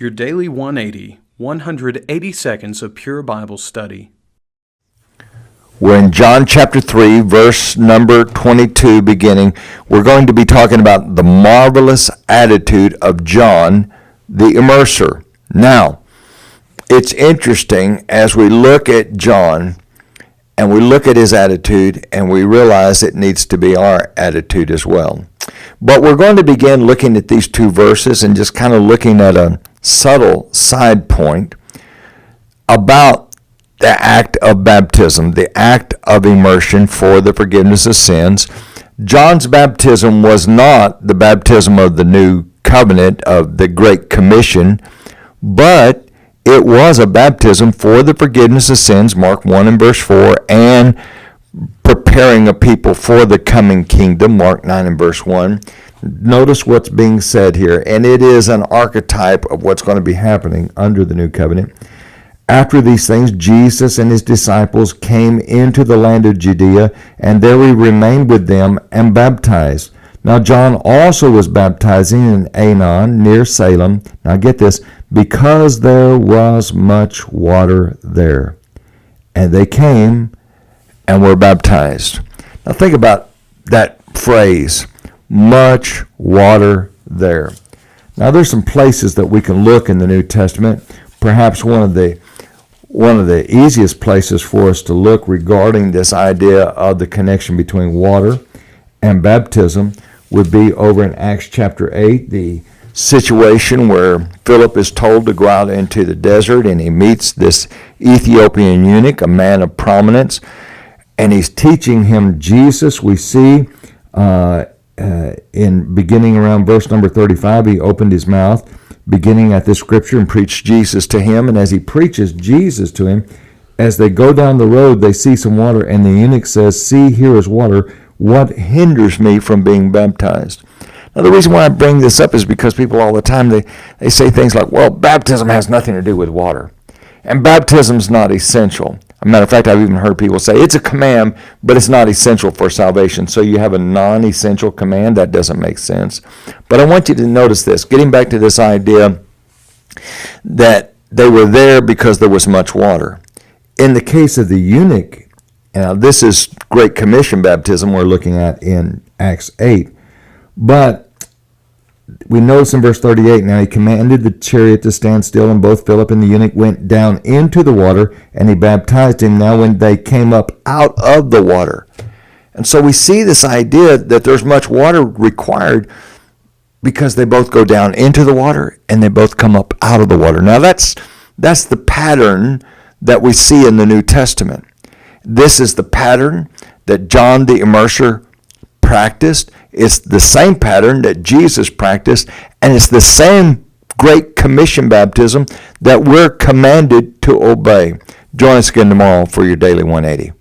Your Daily 180, 180 seconds of pure Bible study. We're in John chapter 3, verse number 22 beginning. We're going to be talking about the marvelous attitude of John the immerser. Now, it's interesting as we look at John and we look at his attitude and we realize it needs to be our attitude as well. But we're going to begin looking at these two verses and just kind of looking at a subtle side point about the act of baptism, the act of immersion for the forgiveness of sins. John's baptism was not the baptism of the new covenant of the Great Commission, but it was a baptism for the forgiveness of sins, Mark 1 and verse 4, and preparing a people for the coming kingdom, Mark 9 and verse 1. Notice what's being said here, and it is an archetype of what's going to be happening under the new covenant. After these things, Jesus and his disciples came into the land of Judea, and there he remained with them and baptized. Now John also was baptizing in Aenon near Salem. Now get this, because there was much water there. And they came and were baptized. Now think about that phrase, much water there. Now there's some places that we can look in the New Testament. Perhaps one of the easiest places for us to look regarding this idea of the connection between water and baptism would be over in Acts chapter 8, the situation where Philip is told to go out into the desert and he meets this Ethiopian eunuch, a man of prominence, and he's teaching him Jesus. We see in beginning around verse number 35, he opened his mouth, beginning at this scripture, and preached Jesus to him. And as he preaches Jesus to him, as they go down the road, they see some water, and the eunuch says, "See, here is water. What hinders me from being baptized?" Now, the reason why I bring this up is because people all the time, they say things like, well, baptism has nothing to do with water, and baptism's not essential. As a matter of fact, I've even heard people say it's a command, but it's not essential for salvation. So you have a non-essential command. That doesn't make sense. But I want you to notice this, getting back to this idea that they were there because there was much water. In the case of the eunuch, now this is Great Commission baptism we're looking at in Acts 8. But we notice in verse 38, now he commanded the chariot to stand still, and both Philip and the eunuch went down into the water, and he baptized him now when they came up out of the water. And so we see this idea that there's much water required because they both go down into the water and they both come up out of the water. Now that's the pattern that we see in the New Testament. This is the pattern that John the immerser practiced. It's the same pattern that Jesus practiced, and it's the same Great Commission baptism that we're commanded to obey. Join us again tomorrow for your Daily 180.